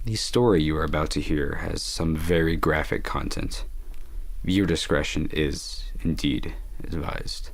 The story you are about to hear has some very graphic content. Viewer discretion is, indeed, advised.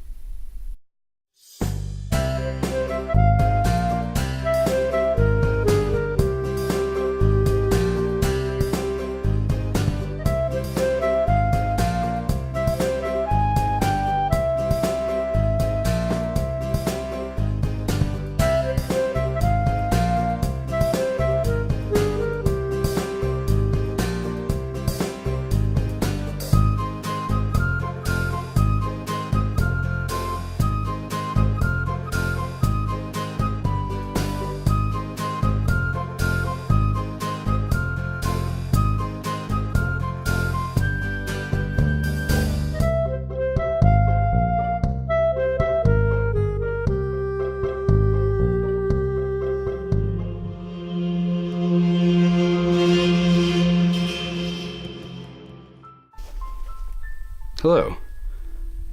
Hello,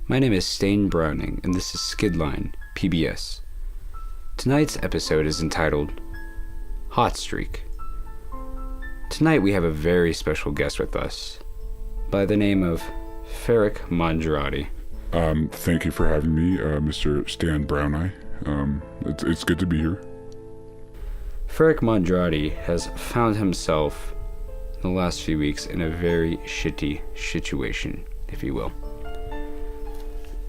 my name is Stain Browning, and this is Skidline PBS. Tonight's episode is entitled Hot Streak. Tonight we have a very special guest with us, by the name of Ferric Mondrati. Thank you for having me, Mr. Stan Browneye. It's good to be here. Ferric Mondrati has found himself in the last few weeks in a very shitty situation, if you will.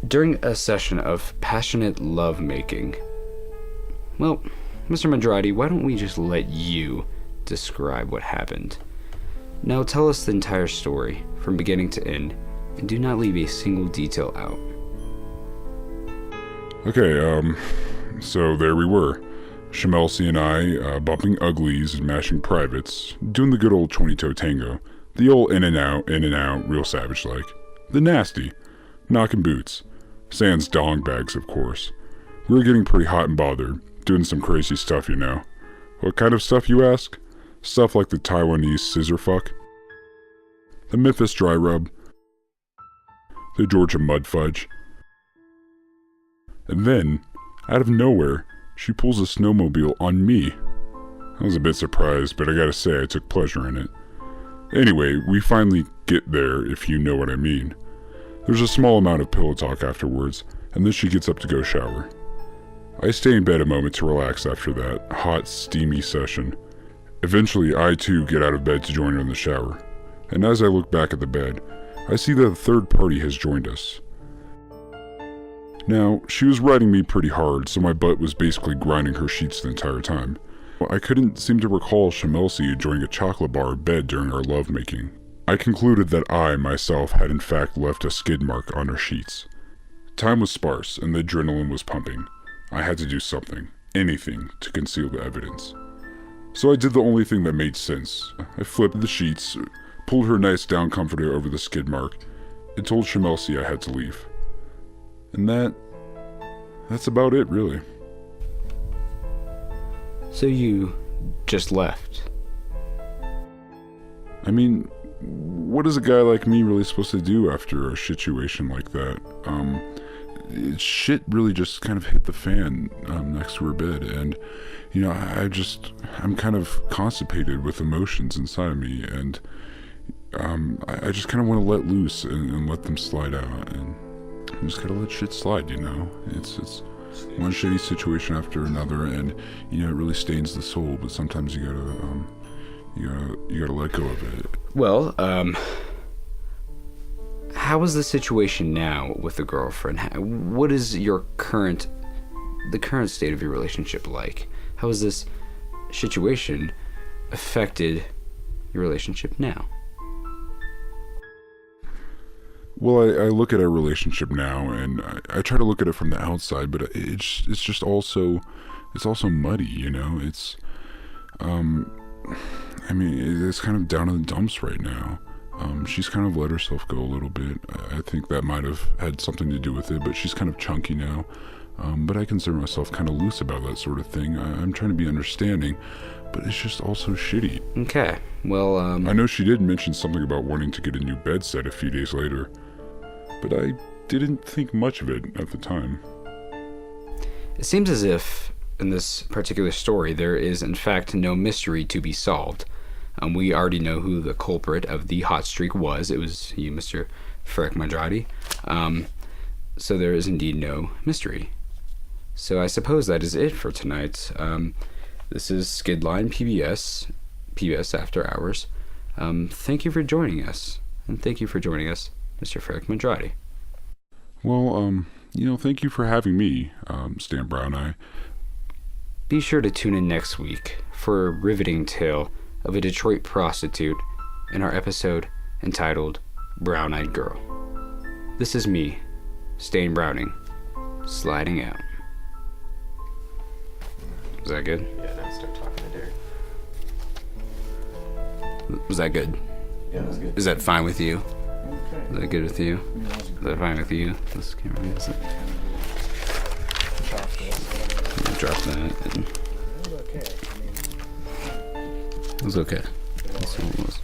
During a session of passionate lovemaking. Well, Mr. Mondrati, why don't we just let you describe what happened? Now tell us the entire story, from beginning to end, and do not leave a single detail out. Okay, so there we were. Shamelcy and I, bumping uglies and mashing privates, doing the good old 20-toe tango. The old in and out, real savage-like. The nasty. Knocking boots. Sans dong bags, of course. We were getting pretty hot and bothered, doing some crazy stuff, you know. What kind of stuff, you ask? Stuff like the Taiwanese scissor fuck, the Memphis dry rub, the Georgia mud fudge. And then, out of nowhere, she pulls a snowmobile on me. I was a bit surprised, but I gotta say I took pleasure in it. Anyway, we finally get there, if you know what I mean. There's a small amount of pillow talk afterwards, and then she gets up to go shower. I stay in bed a moment to relax after that hot, steamy session. Eventually, I too get out of bed to join her in the shower. And as I look back at the bed, I see that a third party has joined us. Now, she was riding me pretty hard, so my butt was basically grinding her sheets the entire time. I couldn't seem to recall Shamelcy enjoying a chocolate bar bed during our lovemaking. I concluded that I, myself, had in fact left a skid mark on her sheets. Time was sparse, and the adrenaline was pumping. I had to do something, anything, to conceal the evidence. So I did the only thing that made sense. I flipped the sheets, pulled her nice down comforter over the skid mark, and told Shamelcy I had to leave. And that's about it, really. So you just left? I mean, what is a guy like me really supposed to do after a situation like that? Shit really just kind of hit the fan next to her bed, and, you know, I'm kind of constipated with emotions inside of me, and I just kind of want to let loose and let them slide out, and I'm just gotta let shit slide, you know? It's one shitty situation after another, and, you know, it really stains the soul, but sometimes you gotta let go of it. Well, how is the situation now with the girlfriend? What is the current state of your relationship like? How has this situation affected your relationship now? Well, I look at our relationship now, and I try to look at it from the outside, but it's just also muddy, you know? It's kind of down in the dumps right now. She's kind of let herself go a little bit. I think that might have had something to do with it, but she's kind of chunky now. But I consider myself kind of loose about that sort of thing. I'm trying to be understanding, but it's just also shitty. Okay, well, I know she did mention something about wanting to get a new bed set a few days later, but I didn't think much of it at the time. It seems as if, in this particular story, there is in fact no mystery to be solved. We already know who the culprit of the hot streak was. It was you, Mr. Ferric Mandrati. So there is indeed no mystery. So I suppose that is it for tonight. This is Skidline PBS After Hours. Thank you for joining us. And thank you for joining us, Mr. Ferric Mandrati. Well, thank you for having me, Stan Brown Eye. Be sure to tune in next week for a riveting tale of a Detroit prostitute in our episode entitled Brown Eyed Girl. This is me, Stan Browning, sliding out. Was that good? Yeah, now start talking to Derek. Was that good? Yeah, that was good. Is that fine with you? Okay. Is that good with you? Is that fine with you? This camera is it? Drop that. It was okay. It was okay. That's all it was.